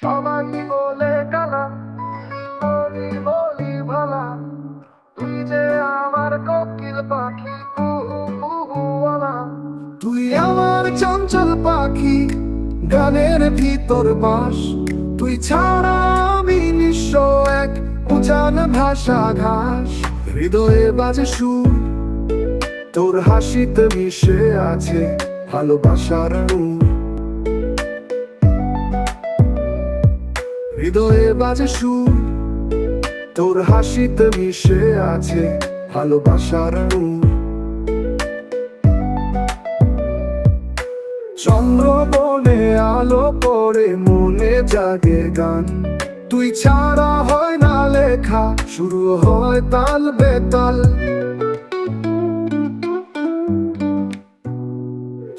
সবাই বলে কালা, আমি বলি ভালা। তুই যে আমার কোকিল পাখি, কুহু কুহুওয়ালা। তুই আমার চঞ্চল পাখি, গানের ভিতর বাস। তুই ছাড়া আমি নিঃস্ব, এক উজান ভাষা ঘাস। হৃদয়ে বাজে সুর, তোর হাসিতে মিশে আছে ভালোবাসার নূর। হৃদয়ে বাজে সুর, তোর হাসিতে মিশে আছে ভালোবাসার নূর। চন্দ্র বনে আলো পড়ে, মনে জাগে গান। তুই ছাড়া হয় না লেখা, শুরু হয় তাল বেতাল।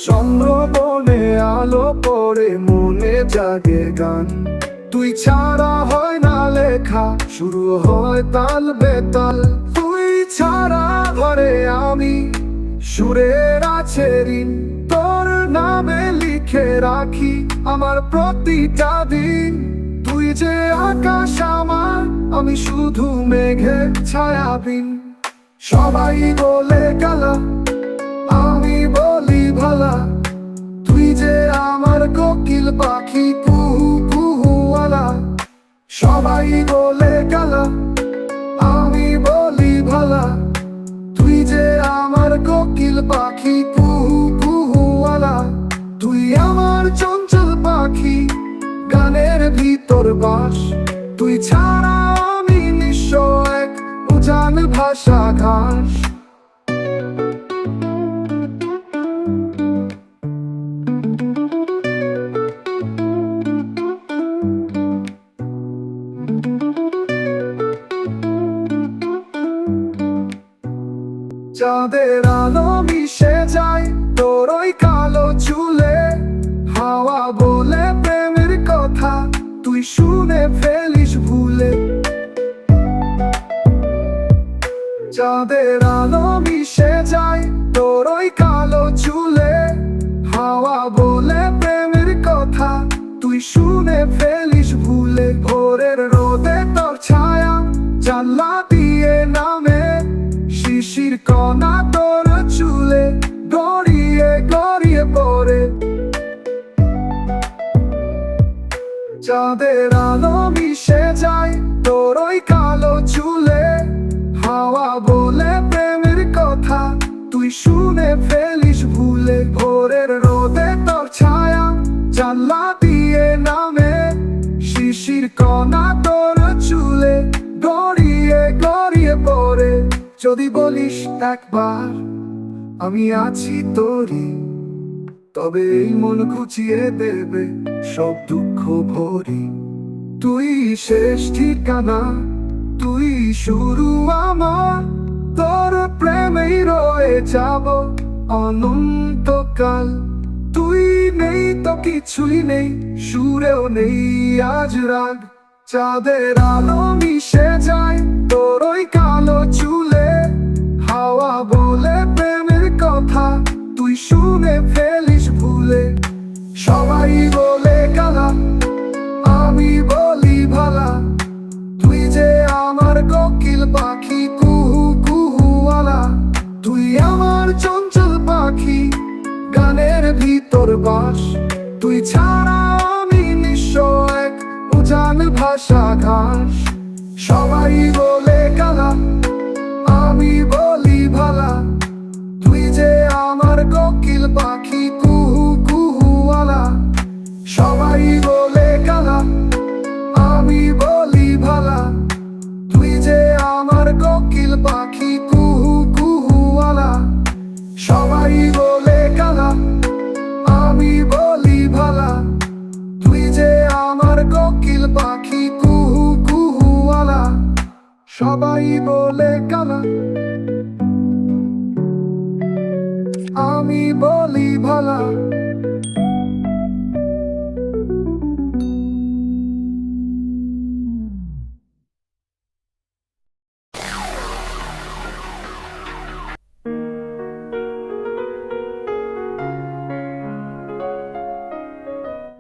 চন্দ্র বনে আলো পড়ে, মনে জাগে গান। তুই ছাড়া হয় না লেখা, শুরু হয় তাল বেতাল। তুই ছাড়া ঘরে আমি, সুরের আছে ঋণ। তোর নামে লিখে রাখি আমার প্রতিটা দিন। তুই যে আকাশ আমার, আমি শুধু মেঘের ছায়াবিন। সবাই বলে কালা, আমি বলি ভালা। তুই যে আমার কোকিল পাখি, কুহু কুহুওয়ালা। সবাই বলে কালা, আমি বলি ভালা। তুই যে আমার কোকিল পাখি, কুহু কুহুওয়ালা। তুই আমার চঞ্চল পাখি, গানের ভিতর বাস। তুই ছাড়া আমি নিঃস্ব, এক উজান ভাষা ঘাস। চাঁদের আলো মিশে যায় তোর ওই কালো চুলে। হাওয়া বলে প্রেমের কথা, তুই শুনে ফেলিস ভুলে। চাঁদের আলো মিশে যায় তোর ওই কালো চুলে। হাওয়া বলে প্রেমের কথা, তুই শুনে ফেলিস ভুলে। ভোরের রোদে তোর ছায়া জানলা দিয়ে নামে, শিশির কণা তোর চুলে গড়িয়ে গড়িয়ে পড়ে। চাঁদের আলো মিশে যায় তোর ওই কালো চুলে। হাওয়া বলে প্রেমের কথা, তুই শুনে ফেলিস ভুলে। ভোরের রোদে তোর ছায়া জানলা দিয়ে নামে, শিশির কণা তোর চুলে গড়িয়ে গড়িয়ে পড়ে। যদি বলিস একবার আমি আছি তোরই, তবে এই মন ঘুচিয়ে দেবে সব দুঃখ ভরি। তুই শেষ ঠিকানা, তুই শুরু আমার। তোর প্রেমেই রয়ে যাব অনন্তকাল। তুই নেই তো কিছুই নেই, সুরেও নেই আজ রাগ। চাঁদের আলো মিশে যায় তোর ওই কালো চুলে। হাওয়া বলে প্রেমের কথা, তুই শুনে ফেলিস ভুলে। সবাই বলে কালা, আমি বলি ভালা। তুই যে আমার কোকিল পাখি, কুহু কুহুওয়ালা। তুই আমার চঞ্চল পাখি, গানের ভিতর বাস। তুই ছাড়া আমি নিঃস্ব, এক উজান ভাষা ঘাস। সবাই বলে কালা, আমি বলি ভালা। তুই যে আমার কোকিল পাখি, কুহু কুহুওয়ালা। সবাই বলে কালা, আমি বলি ভালা। তুই যে আমার কোকিল পাখি, কুহু কুহুওয়ালা। সবাই বলে কালা, আমি বলি ভালা। তুই যে আমার কোকিল পাখি, কুহু কুহুওয়ালা। সবাই বলে কালা, আমি বলি ভালা।